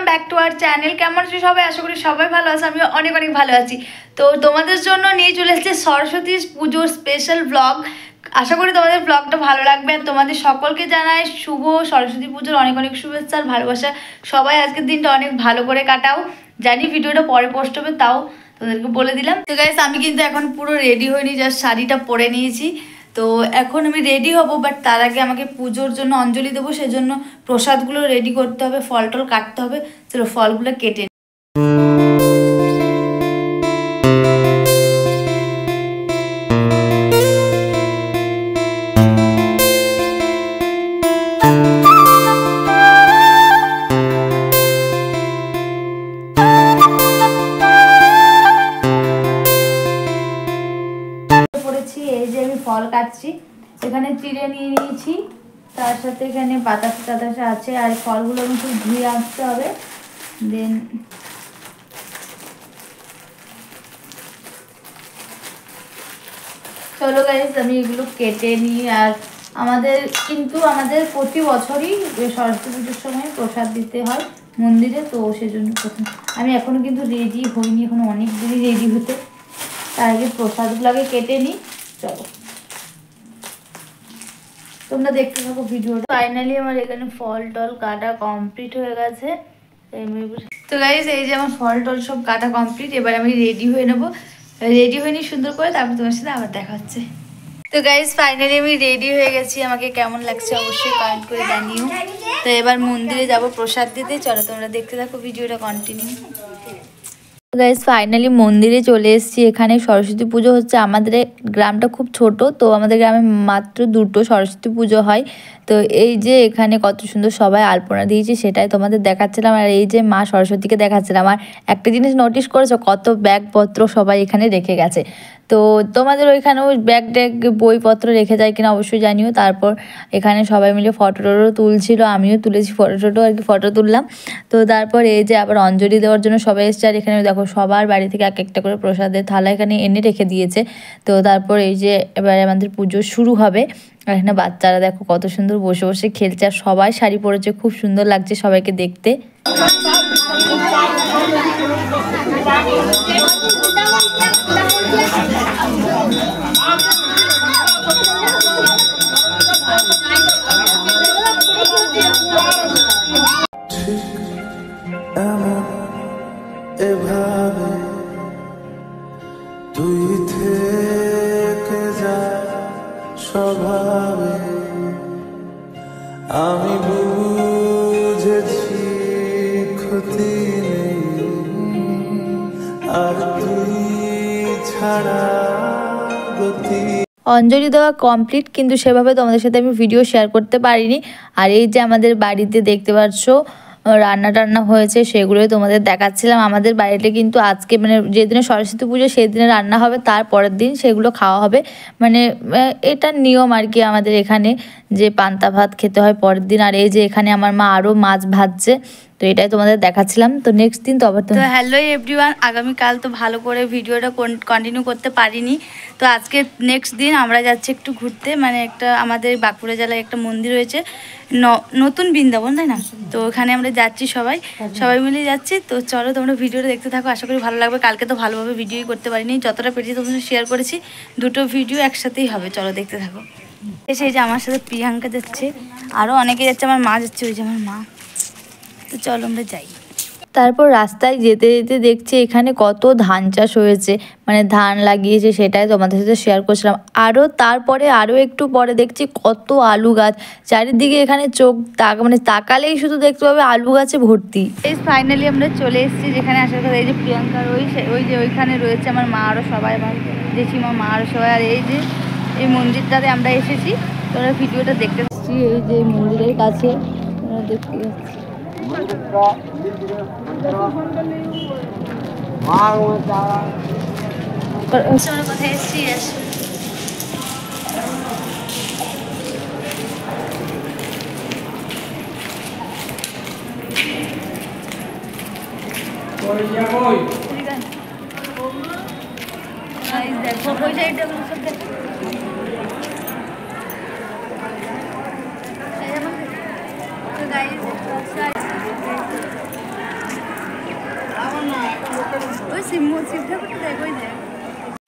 Welcome back to our channel. কেমন আছো সবাই? আশা করি সবাই ভালো আছে, আমি অনেক অনেক ভালো আছি। তো তোমাদের জন্য নিয়ে চলে এসেছে সরস্বতী পুজোর স্পেশাল ব্লগ। আশা করি তোমাদের ব্লগটা ভালো লাগবে। আর তোমাদের সকলকে জানাই শুভ সরস্বতী পুজোর অনেক অনেক শুভেচ্ছা আর ভালোবাসা। সবাই আজকের দিনটা অনেক ভালো করে কাটাও। জানি ভিডিওটা পরে পোস্ট হবে, তাও তোদেরকে বলে দিলাম। তো গাইস, আমি কিন্তু এখন পুরো রেডি হইনি, জাস্ট শাড়িটা পরে নিয়েছি। তো এখন আমি রেডি হব, বাট তার আগে আমাকে পুজোর জন্য অঞ্জলি দেবো, সেজন্য প্রসাদগুলো রেডি করতে হবে, ফল টল কাটতে হবে। চলো ফলগুলো কেটে পড়েছি। এই যে আমি ফল কাটছি, এখানে চিড়ে নিয়ে নিয়েছি, তার সাথে এখানে বাতাসা টাতাসা আছে। আর ফলগুলো আমি একটু ধুয়ে আসতে হবে। দেন চলো গাইস, আমি এগুলো কেটে নিই। আর আমাদের প্রতি বছরই সরস্বতী পুজোর সময় প্রসাদ দিতে হয় মন্দিরে, তো সেজন্য প্রথম আমি এখনো কিন্তু রেডি হইনি, এখনো অনেক দেরি রেডি হতে। তার আগে প্রসাদগুলো আগে কেটে নিই। চলো তোমরা দেখতে থাকো ভিডিওটা। ফাইনালি আমার এখানে ফল টল কাটা কমপ্লিট হয়ে গেছে। তো গাইস, এই যে আমার ফল টল সব কাটা কমপ্লিট। এবার আমি রেডি হয়ে নেবো। রেডি হয়ে নিই সুন্দর করে, তারপর তোমার সাথে আবার দেখা হচ্ছে। তো গাইস, ফাইনালি আমি রেডি হয়ে গেছি। আমাকে কেমন লাগছে অবশ্যই কমেন্ট করে জানিও। তো এবার মন্দিরে যাব প্রসাদ দিতে। চলো তোমরা দেখতে থাকো ভিডিওটা কন্টিনিউ। গাইস, ফাইনালি মন্দিরে চলে এসেছি। এখানে সরস্বতী পুজো হচ্ছে। আমাদের গ্রামটা খুব ছোট, তো আমাদের গ্রামে মাত্র 2টো সরস্বতী পুজো হয়। তো এই যে এখানে কত সুন্দর সবাই আলপনা দিয়েছে, সেটাই তোমাদের দেখাচ্ছিলাম। আর এই যে মা সরস্বতীকে দেখাচ্ছিলাম। আর একটা জিনিস নোটিস করেছো, কত ব্যাগপত্র সবাই এখানে রেখে গেছে। তো তোমাদের ওইখানেও ব্যাগ ট্যাগ বইপত্র রেখে যায় কিনা অবশ্যই জানিও। তারপর এখানে সবাই মিলে ফটো টটো তুলছিল, আমিও তুলেছি ফটো টটো, আর কি ফটো তুললাম। তো তারপর এই যে আবার অঞ্জলি দেওয়ার জন্য সবাই এসছে। আর এখানে দেখো সবার বাড়ি থেকে এক একটা করে প্রসাদের থালা এখানে এনে রেখে দিয়েছে। তো তারপর এই যে এবারে আমাদের পুজো শুরু হবে। আর এখানে বাচ্চারা দেখো কত সুন্দর বসে বসে খেলছে। আর সবাই শাড়ি পরেছে, খুব সুন্দর লাগছে সবাইকে দেখতে। এভাবে তুই থেকে যা স্বভাবে, আমি বুঝেছি ক্ষতি নেই আর তুই ছাড়া গতি। অঞ্জলি দেওয়া কমপ্লিট, কিন্তু সেভাবে তোমাদের সাথে আমি ভিডিও শেয়ার করতে পারিনি। আর এই যে আমাদের বাড়িতে দেখতে পাচ্ছ রান্না টান্না হয়েছে, সেগুলোই তোমাদের দেখাচ্ছিলাম। আমাদের বাড়িতে কিন্তু আজকে মানে যেদিনে সরস্বতী পুজো সেই দিনে রান্না হবে, তার পরের দিন সেগুলো খাওয়া হবে। মানে এটা নিয়ম আর কি আমাদের এখানে, যে পান্তা ভাত খেতে হয় পরের দিন। আর এই যে এখানে আমার মা আরও মাছ ভাজছে, তো এটাই তোমাদের দেখাচ্ছিলাম। তো নেক্সট দিন তো আবার তো হ্যালো এভরিওয়ান, আগামীকাল তো ভালো করে ভিডিওটা কন্টিনিউ করতে পারিনি। তো আজকে নেক্সট দিন আমরা যাচ্ছি একটু ঘুরতে, মানে একটা আমাদের বাঁকুড়া জেলায় একটা মন্দির রয়েছে নতুন বৃন্দাবন, তাই না? তো ওখানে আমরা যাচ্ছি, সবাই মিলে যাচ্ছি। তো চলো তোমরা ভিডিওটা দেখতে থাকো, আশা করি ভালো লাগবে। কালকে তো ভালোভাবে ভিডিওই করতে পারিনি, যতটা পেরেছি তোমাদের শেয়ার করেছি। 2টো ভিডিও একসাথেই হবে, চলো দেখতে থাকো। এসে এই যে আমার সাথে প্রিয়াঙ্কা যাচ্ছে, আরও অনেকে যাচ্ছে, আমার মা যাচ্ছে, ওই যে আমার মা। তো চলো আমরা যাই। তারপর রাস্তায় যেতে যেতে দেখছি এখানে কত ধান চাষ হয়েছে, মানে ধান লাগিয়েছে, সেটাই তোমাদের সাথে শেয়ার করছিলাম। তারপরে একটু পরে দেখছি কত আলু গাছ চারিদিকে। এখানে চোখ মানে তাকালেই শুধু দেখতে পাবে আলু গাছে ভর্তি। এই ফাইনালি আমরা চলে এসেছি যেখানে আসার কথা। এই যে প্রিয়াঙ্কার ওই যে ওইখানে রয়েছে আমার মা আরও সবাই, আমার জেঠিমা, মা আরও সবাই। আর এই যে এই মন্দিরটাতে আমরা এসেছি, তোমরা ভিডিওটা দেখতে পাচ্ছি। এই যে মন্দিরের কাছে তোমরা দেখতে পাচ্ছি। কোথায় এসেছি দেখো ওই সাইডটা সব দেখো।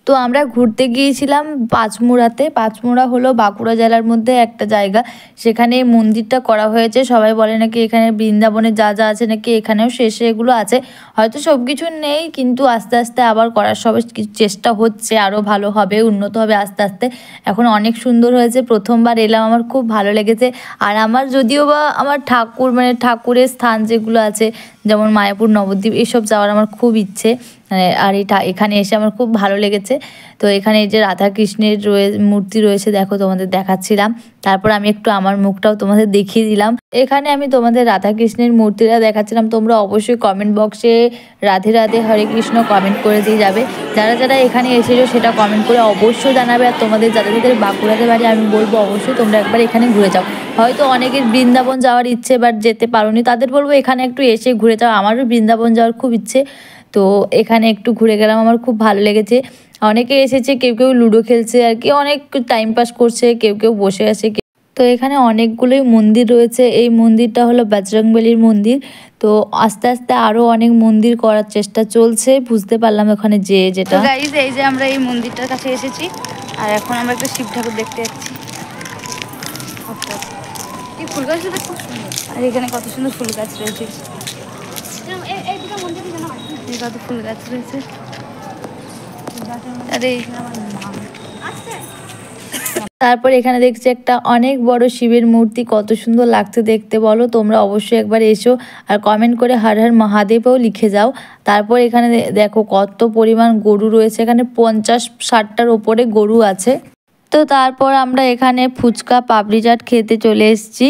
তো আমরা ঘুরতে গিয়েছিলাম পাঁচমুড়াতে। পাঁচমুড়া হলো বাঁকুড়া জেলার মধ্যে একটা জায়গা, সেখানে এই মন্দিরটা করা হয়েছে। সবাই বলে নাকি এখানে বৃন্দাবনে যা যা আছে নাকি এখানেও শেষে এগুলো আছে। হয়তো সব কিছু নেই, কিন্তু আস্তে আস্তে আবার করার সব চেষ্টা হচ্ছে, আরও ভালো হবে, উন্নত হবে আস্তে আস্তে। এখন অনেক সুন্দর হয়েছে, প্রথমবার এলাম, আমার খুব ভালো লেগেছে। আর আমার যদিও বা আমার ঠাকুর মানে ঠাকুরের স্থান যেগুলো আছে যেমন মায়াপুর, নবদ্বীপ, এসব যাওয়ার আমার খুব ইচ্ছে। আর এখানে এসে আমার খুব ভালো লেগেছে। তো এখানে এই যে রাধা কৃষ্ণের মূর্তি রয়েছে, দেখো তোমাদের দেখাচ্ছিলাম। তারপর আমি একটু আমার মুখটাও তোমাদের দেখিয়ে দিলাম। এখানে আমি তোমাদের রাধা কৃষ্ণের মূর্তিটা দেখাচ্ছিলাম। তোমরা অবশ্যই কমেন্ট বক্সে রাধে রাধে হরে কৃষ্ণ কমেন্ট করে দিয়ে যাবে। যারা যারা এখানে এসেছো সেটা কমেন্ট করে অবশ্যই জানাবে। আর তোমাদের যাদের যাদের বাঁকুড়াতে বাড়ি, আমি বলবো অবশ্যই তোমরা একবার এখানে ঘুরে যাও। হয়তো অনেকের বৃন্দাবন যাওয়ার ইচ্ছে বাট যেতে পারোনি, তাদের বলবো এখানে একটু এসে ঘুরে যাও। আমারও বৃন্দাবন যাওয়ার খুব ইচ্ছে, তো এখানে একটু ঘুরে গেলাম, আমার খুব ভালো লেগেছে। অনেকে এসেছে, কেউ কেউ লুডো খেলছে আর কি, অনেক টাইম পাস করছে, কেউ কেউ বসে আছে। তো এখানে অনেকগুলোই মন্দির রয়েছে। এই মন্দিরটা হলো বজরংবলীর মন্দির। তো আস্তে আস্তে আরও অনেক মন্দির করার চেষ্টা চলছে, বুঝতে পারলাম ওখানে যেটা। গাইজ, এই যে আমরা এই মন্দিরটার কাছে এসেছি, আর এখন আমরা একটা শিব ঠাকুর দেখতে যাচ্ছি। এই ফুল গাছটা খুব সুন্দর, আর এখানে কত সুন্দর ফুল গাছ রয়েছে, কত ফুল গাছ রয়েছে। তারপর এখানে দেখছি একটা অনেক বড় শিবের মূর্তি, কত সুন্দর লাগছে দেখতে বলো। তোমরা অবশ্যই একবার এসো আর কমেন্ট করে হর হর মহাদেবও লিখে যাও। তারপর এখানে দেখো কত পরিমাণ গরু রয়েছে, এখানে 50-60টার ওপরে গরু আছে। তো তারপর আমরা এখানে ফুচকা পাপড়ি চাট খেতে চলে এসেছি।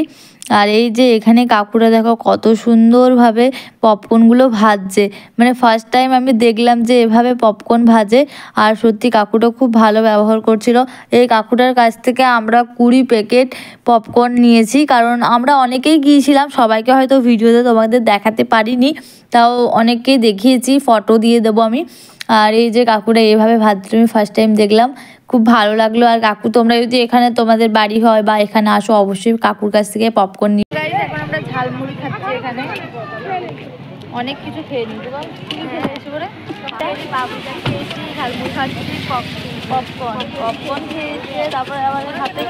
আর এই যে এখানে কাকুরা দেখো কত সুন্দরভাবে পপকর্নগুলো ভাজছে, মানে ফার্স্ট টাইম আমি দেখলাম যে এভাবে পপকর্ন ভাজে। আর সত্যি কাকুটা খুব ভালো ব্যবহার করছিল। এই কাকুটার কাছ থেকে আমরা 20 প্যাকেট পপকর্ন নিয়েছি, কারণ আমরা অনেকেই গিয়েছিলাম, সবাইকে হয়তো ভিডিওতে তোমাদের দেখাতে পারিনি, তাও অনেককেই দেখিয়েছি, ফটো দিয়ে দেবো আমি। আর এই যে কাকুরা এইভাবে ভাজতে আমি ফার্স্ট টাইম দেখলাম, খুব ভালো লাগলো। আর কাকু, তোমরা যদি এখানে তোমাদের বাড়ি হয় বা এখানে আসো, অবশ্যই কাকুর কাছ থেকে পপকর্ন নিয়ে। এখন আমরা ঝালমুড়ি খাচ্ছি, এখানে অনেক কিছু খেয়ে নিতে পারো। খেয়েছি, ঝালমুড়ি খাচ্ছি, পপকর্ন খেয়েছে, তারপরে আমাদের হাতে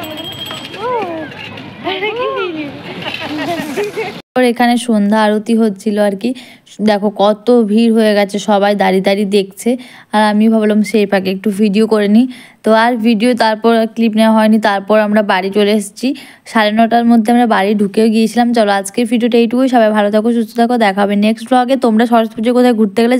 এখানে সন্ধ্যা আরতি হচ্ছিল আর কি। দেখো কত ভিড় হয়ে গেছে, সবাই দাঁড়িয়ে দাঁড়িয়ে দেখছে। আর আমি ভাবলাম সেই ফাঁকে একটু ভিডিও করে নিই। তো আর ভিডিও তারপর ক্লিপ নেওয়া হয়নি। তারপর আমরা বাড়ি চলে এসেছি, 9:30টার মধ্যে আমরা বাড়ি ঢুকেও গিয়েছিলাম। চলো আজকের ভিডিওটা এইটুকুই। সবাই ভালো থাকো, সুস্থ থাকো, দেখা হবে নেক্সট ব্লগে। তোমরা সরস্বতী পুজো কোথায় ঘুরতে গেলে